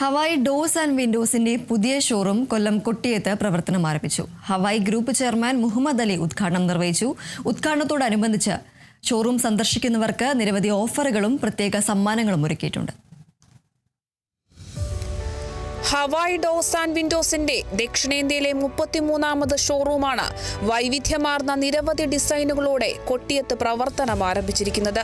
Hawaii doors and വിൻഡോസിന്റെ പുതിയ showroom കൊല്ലം കൊട്ടിയത്ത് പ്രവർത്തനം ആരംഭിച്ചു. Hawaii group chairman Muhammad Ali ഉദ്ഘാടനം നിർവഹിച്ചു. ഉദ്ഘാടനത്തോടനുബന്ധിച്ച് ഷോറൂം സന്ദർശിക്കുന്നവർക്ക് നിരവധി ഓഫറുകളും പ്രത്യേക സമ്മാനങ്ങളും ഒരുക്കിയിട്ടുണ്ട്. ഹവായ് ഡോസ് ആൻഡ് വിൻഡോസിന്റെ ദക്ഷിണേന്ത്യയിലെ 33ാമത് ഷോറൂമാണ് വൈവിധ്യമാർന്ന നിരവധി ഡിസൈനുകളോടെ കൊട്ടിയത്ത് പ്രവർത്തനം ആരംഭിച്ചിരിക്കുന്നത്.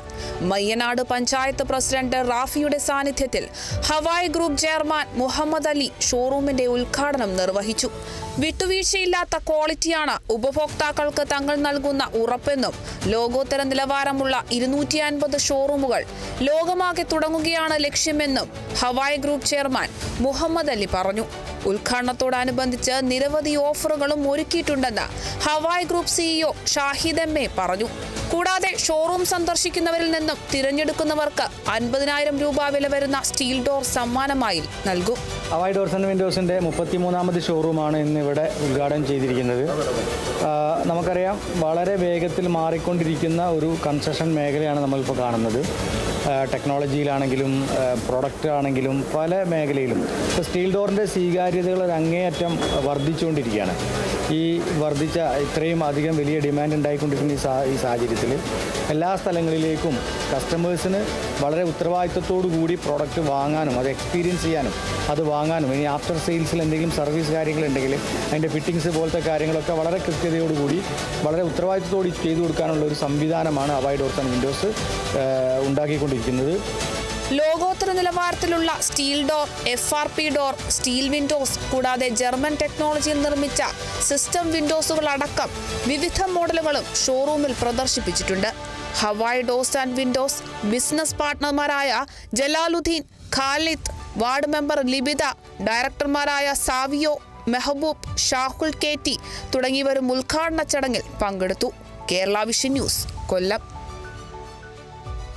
മയ്യനാട് പഞ്ചായത്ത് പ്രസിഡന്റ് റാഫിയുടെ സാന്നിധ്യത്തിൽ Hawaii group chairman Muhammad Ali ഷോറൂമിന്റെ ഉദ്ഘാടനം നിർവഹിച്ചു. വിട്ടുവീഴ്ചയില്ലാത്ത ക്വാളിറ്റിയാണ് ഉപഭോക്താക്കൾക്ക് തങ്ങൾ നൽകുന്ന ഉറപ്പെന്നും ലോകോത്തര നിലവാരമുള്ള 250 ഷോറൂമുകൾ ലോകമാകെ തുടങ്ങുകയാണ് ലക്ഷ്യമെന്നും Hawaii group chairman Muhammad Ali പറഞ്ഞു. ഉദ്ഘാടനത്തോടനുബന്ധിച്ച് നിരവധി ഓഫറുകളും ഒരുക്കിയിട്ടുണ്ടെന്ന് Hawaii group CEO Shahid M A പറഞ്ഞു. കൂടാതെ ഷോറൂം സന്ദർശിക്കുന്നവരിൽ നിന്നും തിരഞ്ഞെടുക്കുന്നവർക്ക് 50,000 രൂപ വില വരുന്ന സ്റ്റീൽ ഡോർ സമ്മാനമായി നൽകും. ഹവായ് ഡോർസ് ആൻഡ് വിൻഡോസിൻ്റെ 33ാമത് ഷോറൂമാണ് ഇന്നിവിടെ ഉദ്ഘാടനം ചെയ്തിരിക്കുന്നത്. നമുക്കറിയാം, വളരെ വേഗത്തിൽ മാറിക്കൊണ്ടിരിക്കുന്ന ഒരു കൺസ്ട്രക്ഷൻ മേഖലയാണ് നമ്മളിപ്പോൾ കാണുന്നത്. ടെക്നോളജിയിലാണെങ്കിലും പ്രൊഡക്റ്റ് ആണെങ്കിലും പല മേഖലയിലും ഇപ്പോൾ സ്റ്റീൽ ഡോറിൻ്റെ സ്വീകാര്യതകൾ അങ്ങേയറ്റം വർദ്ധിച്ചുകൊണ്ടിരിക്കുകയാണ്. ഈ വർദ്ധിച്ച ഇത്രയും അധികം വലിയ ഡിമാൻഡ് ഉണ്ടായിക്കൊണ്ടിരിക്കുന്ന ഈ സാഹചര്യത്തിൽ എല്ലാ സ്ഥലങ്ങളിലേക്കും കസ്റ്റമേഴ്സിന് വളരെ ഉത്തരവാദിത്വത്തോടു കൂടി പ്രോഡക്റ്റ് വാങ്ങാനും അത് എക്സ്പീരിയൻസ് ചെയ്യാനും അത് വാങ്ങാനും ഇനി ആഫ്റ്റർ സെയിൽസിൽ എന്തെങ്കിലും സർവീസ് കാര്യങ്ങളുണ്ടെങ്കിൽ അതിൻ്റെ ഫിറ്റിങ്സ് പോലത്തെ കാര്യങ്ങളൊക്കെ വളരെ കൃത്യതയോടുകൂടി വളരെ ഉത്തരവാദിത്വത്തോടെ ചെയ്തു കൊടുക്കാനുള്ള ഒരു സംവിധാനമാണ് ഹവായ് ഡോർസ് ആൻഡ് വിൻഡോസ് ഉണ്ടാക്കിക്കൊണ്ടിരിക്കുന്നത്. ലോകോത്തര നിലവാരത്തിലുള്ള steel door, FRP door, steel windows കൂടാതെ ജർമ്മൻ ടെക്നോളജിയിൽ നിർമ്മിച്ച സിസ്റ്റം വിൻഡോസുകൾ അടക്കം വിവിധ മോഡലുകളും ഷോറൂമിൽ പ്രദർശിപ്പിച്ചിട്ടുണ്ട്. Hawaii doors and windows business പാർട്ട്ണർമാരായ ജലാലുദ്ദീൻ, ഖാലിദ്, വാർഡ് മെമ്പർ ലിബിത, ഡയറക്ടർമാരായ സാവിയോ, മെഹബൂബ്, ഷാഹുൽ KT തുടങ്ങിയവരും ഉദ്ഘാടന ചടങ്ങിൽ പങ്കെടുത്തു. കേരള വിഷൻ ന്യൂസ്, കൊല്ലം.